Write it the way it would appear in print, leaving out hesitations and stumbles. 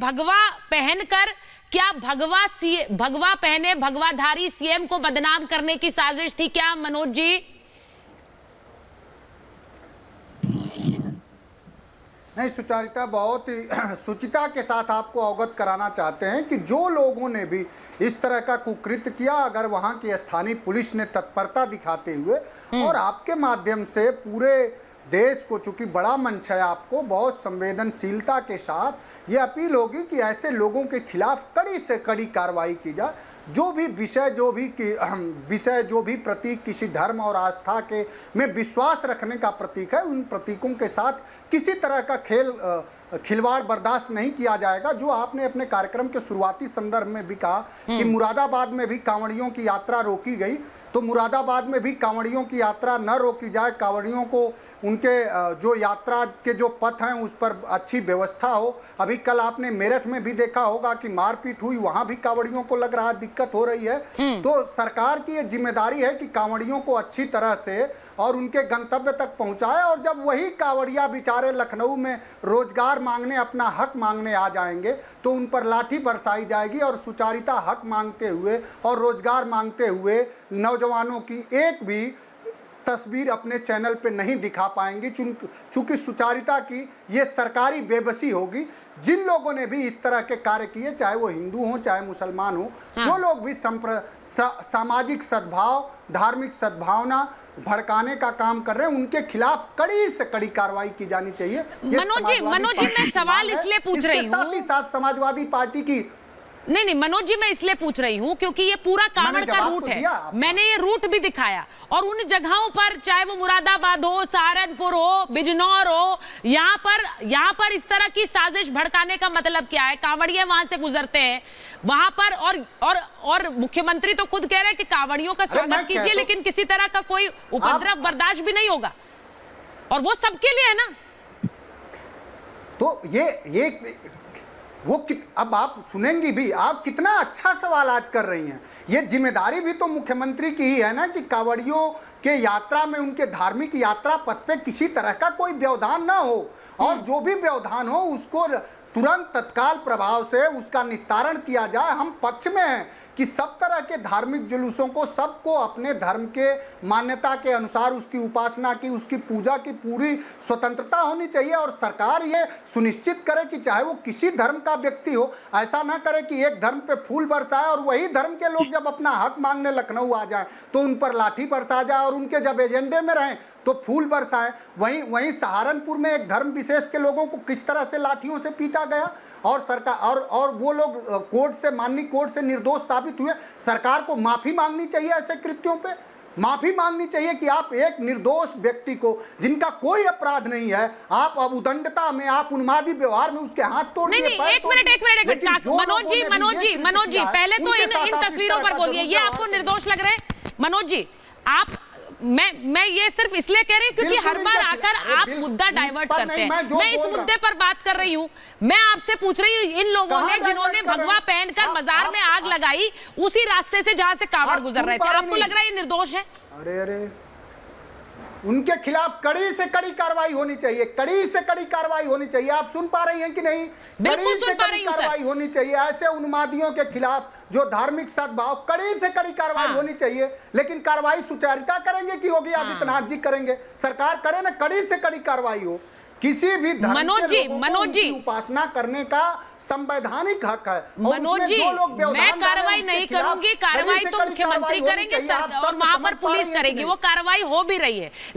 भगवा पहनकर, क्या भगवा पहने भगवाधारी सीएम को बदनाम करने की साजिश थी क्या मनोज जी? नहीं सुचारिता, बहुत ही सुचिता के साथ आपको अवगत कराना चाहते हैं कि जो लोगों ने भी इस तरह का कुकृत्य किया, अगर वहां की स्थानीय पुलिस ने तत्परता दिखाते हुए और आपके माध्यम से पूरे देश को, चूंकि बड़ा मंच है, आपको बहुत संवेदनशीलता के साथ ये अपील होगी कि ऐसे लोगों के खिलाफ कड़ी से कड़ी कार्रवाई की जाए। जो भी विषय जो भी प्रतीक किसी धर्म और आस्था के में विश्वास रखने का प्रतीक है, उन प्रतीकों के साथ किसी तरह का खिलवाड़ बर्दाश्त नहीं किया जाएगा। जो आपने अपने कार्यक्रम के शुरुआती संदर्भ में भी कहा कि मुरादाबाद में भी कांवड़ियों की यात्रा रोकी गई, तो मुरादाबाद में भी कांवड़ियों की यात्रा न रोकी जाए, कांवड़ियों को उनके जो यात्रा के जो पथ हैं उस पर अच्छी व्यवस्था हो। अभी कल आपने मेरठ में भी देखा होगा कि मारपीट हुई, वहां भी कांवड़ियों को लग रहा है दिक्कत हो रही है। तो सरकार की ये जिम्मेदारी है कि कांवड़ियों को अच्छी तरह से और उनके गंतव्य तक पहुंचाए। और जब वही कांवड़िया बेचारे लखनऊ में रोजगार मांगने, अपना हक मांगने आ जाएंगे तो उन पर लाठी बरसाई जाएगी। और सुचारिता, हक मांगते हुए और रोजगार मांगते हुए नौजवानों की एक भी तस्वीर अपने चैनल पे नहीं दिखा पाएंगी, चूंकि सुचारिता की ये सरकारी बेबसी होगी। जिन लोगों ने भी इस तरह के कार्य किए, चाहे वो हिंदू हो चाहे मुसलमान हो, जो लोग भी सामाजिक सद्भाव, धार्मिक सद्भावना भड़काने का काम कर रहे हैं, उनके खिलाफ कड़ी से कड़ी कार्रवाई की जानी चाहिए। मनोज जी, मैं सवाल इसलिए पूछ रही हूँ, साथ ही साथ समाजवादी पार्टी की नहीं मनोज जी, मैं इसलिए पूछ रही हूँ क्योंकि ये पूरा कांवड़ का रूट है। मैंने ये रूट भी दिखाया और उन जगहों पर, चाहे वो मुरादाबाद हो, सहारनपुर हो, बिजनौर हो, यहाँ पर इस तरह की साजिश भड़काने का मतलब क्या है? कांवड़िये वहां से गुजरते हैं वहां पर, और मुख्यमंत्री तो खुद कह रहे हैं कि कांवड़ियों का स्वागत कीजिए, लेकिन किसी तरह का कोई उपद्रव बर्दाश्त भी नहीं होगा, और वो सबके लिए है ना। तो ये अब आप सुनेंगी भी, आप कितना अच्छा सवाल आज कर रही हैं। ये जिम्मेदारी भी तो मुख्यमंत्री की ही है ना कि कांवड़ियों के यात्रा में, उनके धार्मिक यात्रा पथ पे किसी तरह का कोई व्यवधान ना हो, और जो भी व्यवधान हो उसको तुरंत तत्काल प्रभाव से उसका निस्तारण किया जाए। हम पक्ष में हैं कि सब तरह के धार्मिक जुलूसों को, सबको अपने धर्म के मान्यता के अनुसार उसकी उपासना की, उसकी पूजा की पूरी स्वतंत्रता होनी चाहिए। और सरकार ये सुनिश्चित करे कि चाहे वो किसी धर्म का व्यक्ति हो, ऐसा ना करे कि एक धर्म पे फूल बरसाए और वही धर्म के लोग जब अपना हक मांगने लखनऊ आ जाए तो उन पर लाठी बरसा जाए, और उनके जब एजेंडे में रहें तो फूल बरसाएं। वहीं सहारनपुर में एक धर्म विशेष के लोगों को किस तरह से लाठियों से पीटा गया, और सरकार और वो लोग कोर्ट से, माननीय कोर्ट से निर्दोष साबित हुए। सरकार को माफी मांगनी चाहिए, ऐसे कृत्यों पे माफी मांगनी चाहिए कि आप एक निर्दोष व्यक्ति को, जिनका कोई अपराध नहीं है, आप अब उदंडता में, आप उन्मादी व्यवहार में उसके हाथ तोड़ दिए। एक मिनट मनोज जी पहले तो इन तस्वीरों पर बोलिए, ये आपको निर्दोष लग रहे हैं? मनोज जी, आप मैं ये सिर्फ इसलिए कह रही हूँ क्योंकि हर बार आकर आप मुद्दा डाइवर्ट करते हैं। मैं इस मुद्दे पर बात कर रही हूँ। मैं आपसे पूछ रही हूँ, इन लोगों ने जिन्होंने भगवा पहनकर मजार में आग लगाई, उसी रास्ते से जहां से कांवड़ गुजर रहे थे, आपको लग रहा है ये निर्दोष है? अरे उनके खिलाफ कड़ी से कड़ी कार्रवाई होनी चाहिए, कड़ी से कड़ी कार्रवाई होनी चाहिए। आप सुन पा रही हैं कि नहीं? बिल्कुल सुन पा रही हूं सर। कार्रवाई होनी चाहिए ऐसे उन्मादियों के खिलाफ, जो धार्मिक सद्भाव, कड़ी से कड़ी कार्रवाई होनी चाहिए। लेकिन कार्रवाई सुचारिता करेंगे कि योगी आदित्यनाथ जी करेंगे? सरकार करे ना, कड़ी से कड़ी कार्रवाई हो। किसी भी धर्म मनोज जी उपासना करने का संवैधानिक हक है। मनोज जी, मैं कार्रवाई नहीं करूंगी, कार्रवाई तो मुख्यमंत्री करेंगे और वहां पर पुलिस करेगी, वो कार्रवाई हो भी रही है।